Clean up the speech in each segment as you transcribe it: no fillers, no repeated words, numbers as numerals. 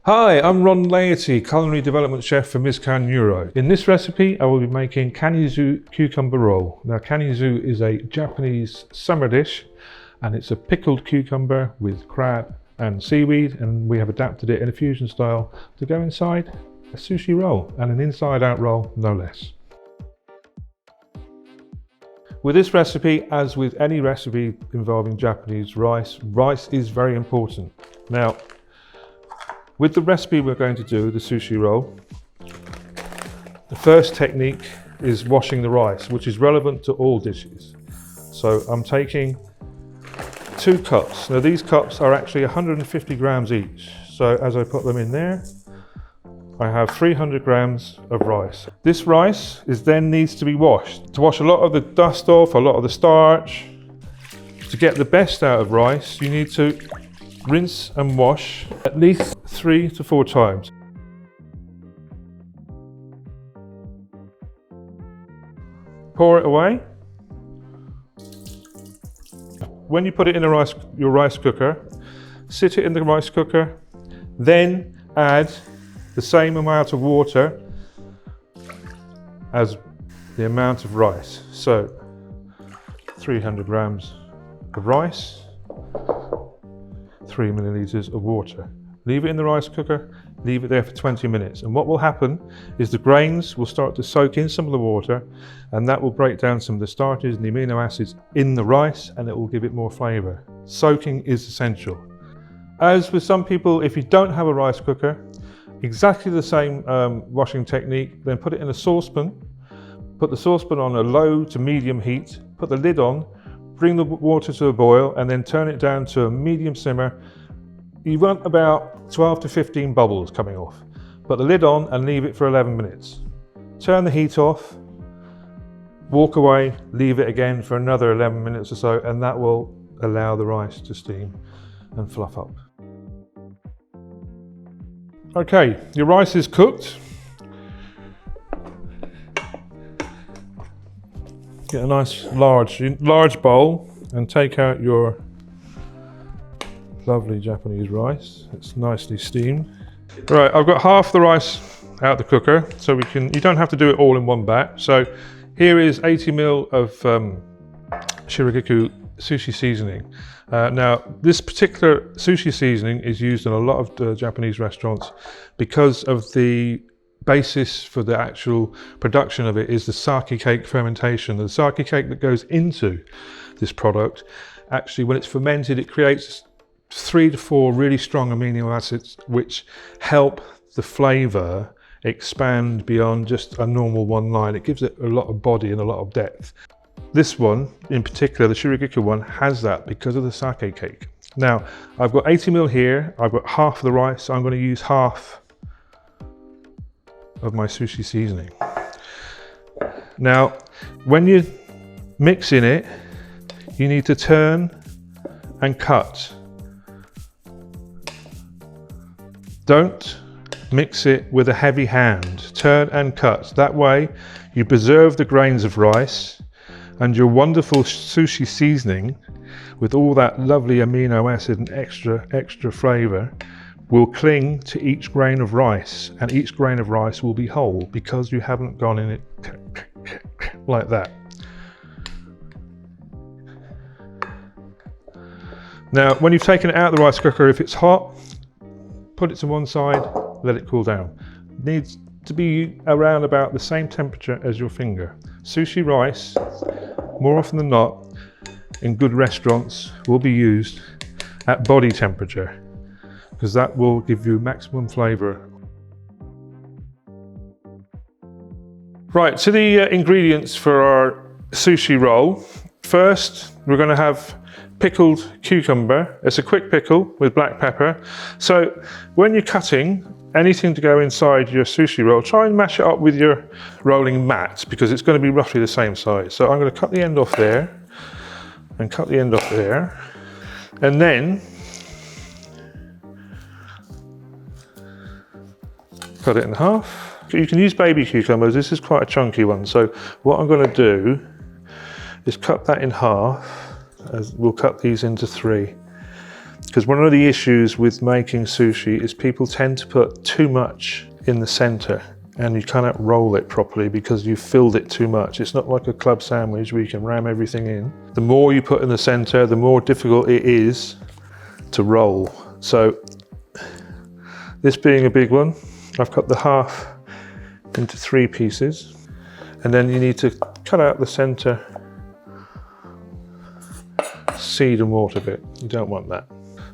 Hi, I'm Ron Laity, Culinary Development Chef for Ms. Can Neuro. In this recipe, I will be making Kani cucumber roll. Now, Kani is a Japanese summer dish, and it's a pickled cucumber with crab and seaweed, and we have adapted it in a fusion style to go inside a sushi roll, and an inside-out roll, no less. With this recipe, as with any recipe involving Japanese rice, rice is very important. Now, with the recipe we're going to do, the sushi roll, the first technique is washing the rice, which is relevant to all dishes. So I'm taking 2 cups. Now these cups are actually 150 grams each. So as I put them in there, I have 300 grams of rice. This rice then needs to be washed. To wash a lot of the dust off, a lot of the starch, to get the best out of rice, you need to rinse and wash at least 3 to 4 times. Pour it away. When you put it in your rice cooker, sit it in the rice cooker, then add the same amount of water as the amount of rice. So 300 grams of rice, 3 milliliters of water. Leave it in the rice cooker, leave it there for 20 minutes. And what will happen is the grains will start to soak in some of the water, and that will break down some of the starches and the amino acids in the rice, and it will give it more flavor. Soaking is essential. As with some people, if you don't have a rice cooker, exactly the same washing technique, then put it in a saucepan, put the saucepan on a low to medium heat, put the lid on, bring the water to a boil, and then turn it down to a medium simmer. You want about 12 to 15 bubbles coming off. Put the lid on and leave it for 11 minutes. Turn the heat off, walk away, leave it again for another 11 minutes or so, and that will allow the rice to steam and fluff up. Okay, your rice is cooked. Get a nice large bowl and take out your lovely Japanese rice. It's nicely steamed. Right, I've got half the rice out the cooker, so you don't have to do it all in one batch. So here is 80 ml of shiragaku sushi seasoning. Now, this particular sushi seasoning is used in a lot of Japanese restaurants because of the basis for the actual production of it is the sake cake fermentation. The sake cake that goes into this product, actually when it's fermented, it creates 3 to 4 really strong amino acids which help the flavor expand beyond just a normal one line. It gives it a lot of body and a lot of depth. This one in particular, the shiragaku one, has that because of the sake cake. Now, I've got 80 ml here, I've got half of the rice, so I'm going to use half of my sushi seasoning. Now, when you're mixing it, you need to turn and cut. Don't mix it with a heavy hand. Turn and cut. That way, you preserve the grains of rice, and your wonderful sushi seasoning with all that lovely amino acid and extra flavor will cling to each grain of rice, and each grain of rice will be whole because you haven't gone in it like that. Now, when you've taken it out of the rice cooker, if it's hot, put it to one side, let it cool down. It needs to be around about the same temperature as your finger. Sushi rice, more often than not, in good restaurants, will be used at body temperature because that will give you maximum flavor. Right, to the ingredients for our sushi roll. First, we're going to have pickled cucumber. It's a quick pickle with black pepper. So when you're cutting anything to go inside your sushi roll, try and mash it up with your rolling mat because it's going to be roughly the same size. So I'm going to cut the end off there and cut the end off there, and then cut it in half. You can use baby cucumbers. This is quite a chunky one. So what I'm going to do is cut that in half, as we'll cut these into 3. Because one of the issues with making sushi is people tend to put too much in the center and you cannot roll it properly because you've filled it too much. It's not like a club sandwich where you can ram everything in. The more you put in the center, the more difficult it is to roll. So this being a big one, I've cut the half into 3 pieces, and then you need to cut out the center seed and water bit. You don't want that.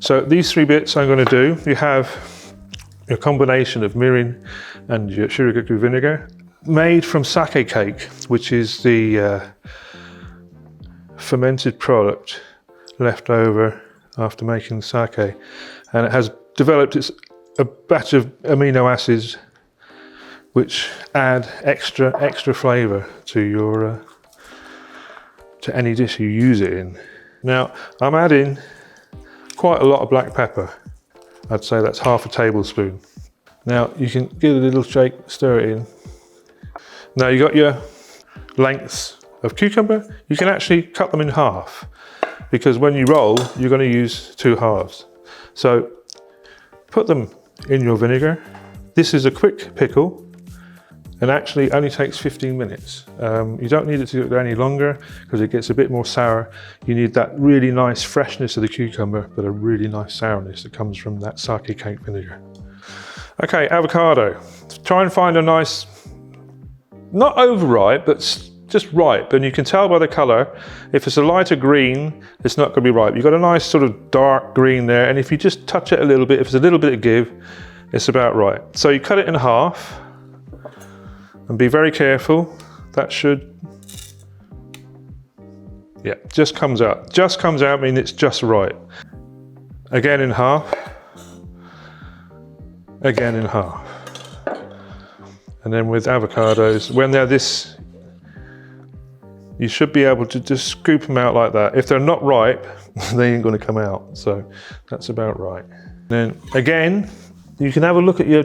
So these 3 bits I'm going to do, you have your combination of mirin and your shiragaku vinegar made from sake cake, which is the fermented product left over after making sake, and it has developed a batch of amino acids which add extra flavor to your to any dish you use it in. Now I'm adding quite a lot of black pepper. I'd say that's half a tablespoon. Now you can give it a little shake, stir it in. Now you got your lengths of cucumber. You can actually cut them in half because when you roll, you're going to use 2 halves. So put them in your vinegar. This is a quick pickle and actually only takes 15 minutes. You don't need it to go any longer because it gets a bit more sour. You need that really nice freshness of the cucumber, but a really nice sourness that comes from that sake cake vinegar. Okay, avocado. Try and find a nice, not overripe, but just ripe. And you can tell by the color, if it's a lighter green, it's not gonna be ripe. You've got a nice sort of dark green there. And if you just touch it a little bit, if there's a little bit of give, it's about right. So you cut it in half. And be very careful, that should, yeah, just comes out. Just comes out means it's just right. Again in half, again in half. And then with avocados, when they're this, you should be able to just scoop them out like that. If they're not ripe, they ain't gonna come out. So that's about right. Then again, you can have a look at your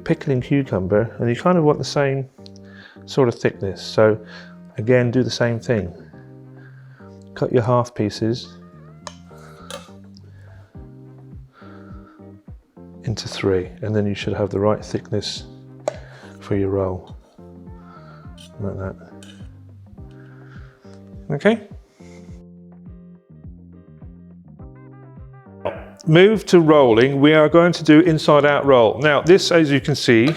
pickling cucumber and you kind of want the same sort of thickness. So again, do the same thing. Cut your half pieces into 3 and then you should have the right thickness for your roll. Like that. Okay. Move to rolling, we are going to do inside out roll. Now this, as you can see,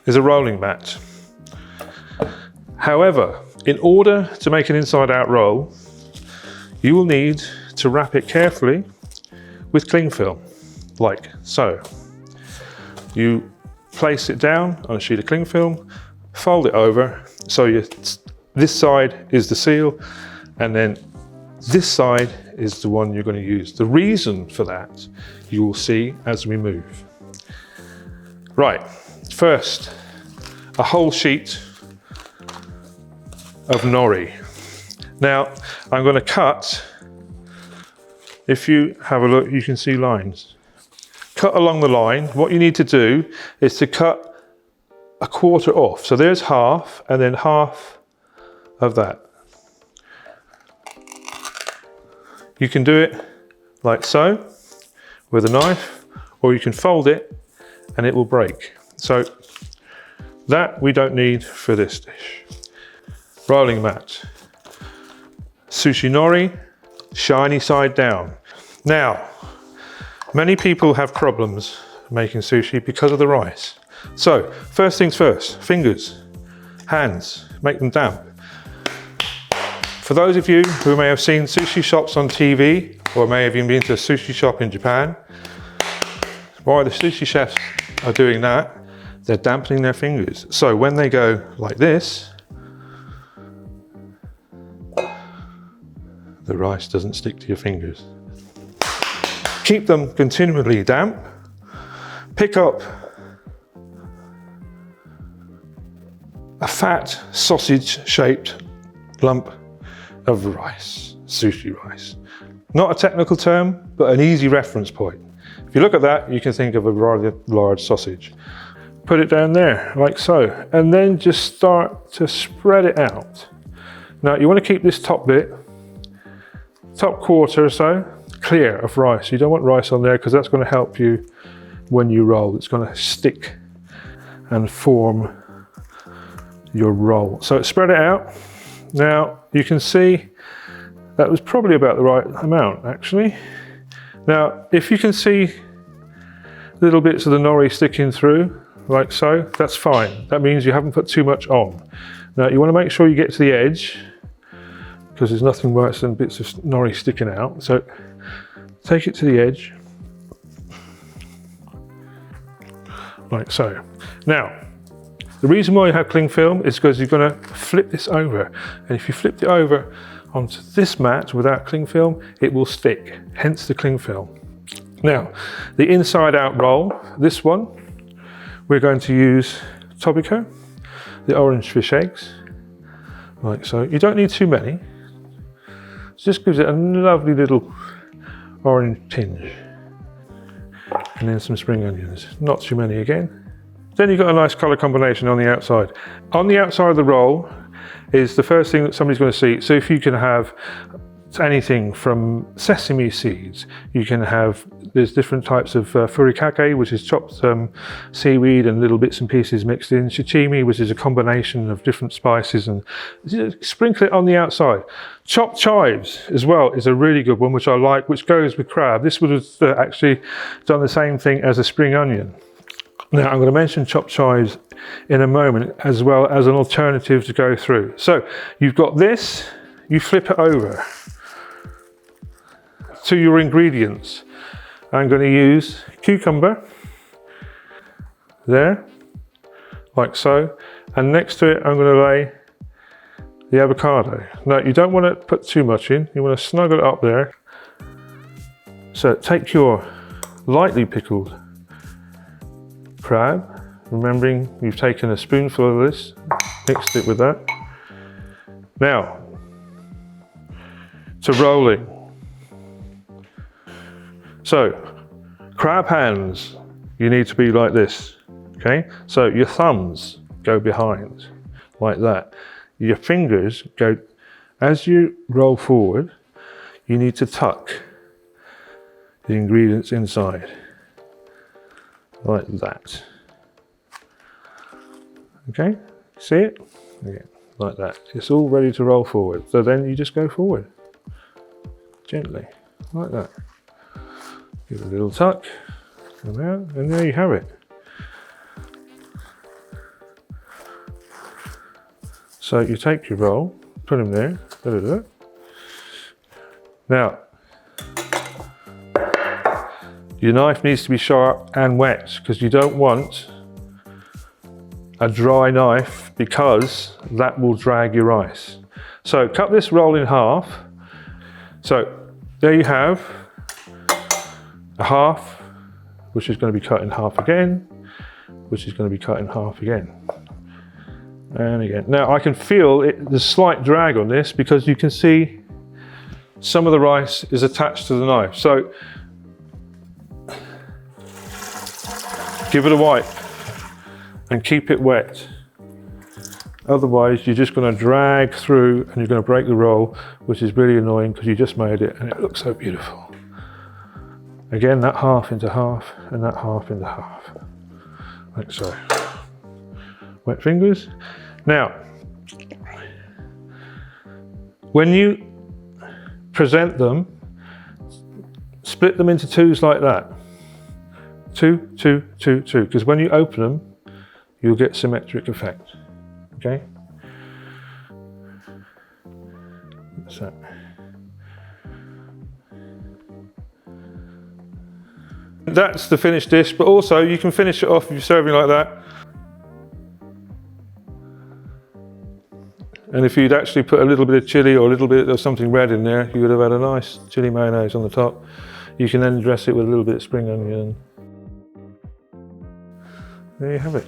is a rolling mat. However, in order to make an inside out roll, you will need to wrap it carefully with cling film, like so. You place it down on a sheet of cling film, fold it over, so this side is the seal, and then this side is the one you're going to use. The reason for that you will see as we move. Right, first, a whole sheet of nori. Now, I'm going to cut, if you have a look, you can see lines. Cut along the line. What you need to do is to cut a quarter off. So there's half, and then half of that. You can do it like so with a knife, or you can fold it and it will break. So that we don't need for this dish. Rolling mat. Sushi nori, shiny side down. Now, many people have problems making sushi because of the rice. So first things first, fingers, hands, make them damp. For those of you who may have seen sushi shops on TV, or may have even been to a sushi shop in Japan, while the sushi chefs are doing that, they're dampening their fingers. So when they go like this, the rice doesn't stick to your fingers. Keep them continually damp. Pick up a fat sausage-shaped lump of rice, sushi rice. Not a technical term, but an easy reference point. If you look at that, you can think of a rather large sausage. Put it down there, like so, and then just start to spread it out. Now, you want to keep this top bit, top quarter or so, clear of rice. You don't want rice on there because that's going to help you when you roll. It's going to stick and form your roll. So spread it out. Now you can see that was probably about the right amount actually. Now if you can see little bits of the nori sticking through like so, that's fine. That means you haven't put too much on. Now you want to make sure you get to the edge, because there's nothing worse than bits of nori sticking out. So take it to the edge, like so. Now, the reason why you have cling film is because you're going to flip this over. And if you flipped it over onto this mat without cling film, it will stick, hence the cling film. Now, the inside out roll, this one, we're going to use tobiko, the orange fish eggs, like so. You don't need too many. It just gives it a lovely little orange tinge. And then some spring onions, not too many again. Then you've got a nice colour combination on the outside. On the outside of the roll is the first thing that somebody's going to see. So if you can have anything from sesame seeds, you can have, there's different types of furikake, which is chopped seaweed and little bits and pieces mixed in, shichimi, which is a combination of different spices, and sprinkle it on the outside. Chopped chives as well is a really good one, which I like, which goes with crab. This would have actually done the same thing as a spring onion. Now I'm going to mention chopped chives in a moment as well as an alternative to go through. So you've got this, you flip it over to your ingredients. I'm going to use cucumber there, like so, and next to it I'm going to lay the avocado. Now you don't want to put too much in, you want to snuggle it up there. So take your lightly pickled crab, remembering you've taken a spoonful of this, mixed it with that. Now, to rolling. So, crab hands, you need to be like this, okay? So your thumbs go behind, like that. Your fingers go, as you roll forward, you need to tuck the ingredients inside, like that. Okay, see it? Again, like that. It's all ready to roll forward. So then you just go forward, gently, like that. Give it a little tuck, come out, and there you have it. So you take your roll, put them there, Now, your knife needs to be sharp and wet, because you don't want a dry knife, because that will drag your rice. So cut this roll in half. So there you have a half, which is going to be cut in half again, which is going to be cut in half again, and again. Now I can feel the slight drag on this, because you can see some of the rice is attached to the knife. So give it a wipe and keep it wet. Otherwise you're just going to drag through and you're going to break the roll, which is really annoying because you just made it and it looks so beautiful. Again, that half into half and that half into half, like so. Wet fingers. Now, when you present them, split them into twos like that. Two, two, two, two, because when you open them, you'll get symmetric effect, okay? So. That's the finished dish, but also you can finish it off if you're serving like that. And if you'd actually put a little bit of chili or a little bit of something red in there, you would have had a nice chili mayonnaise on the top. You can then dress it with a little bit of spring onion. There you have it.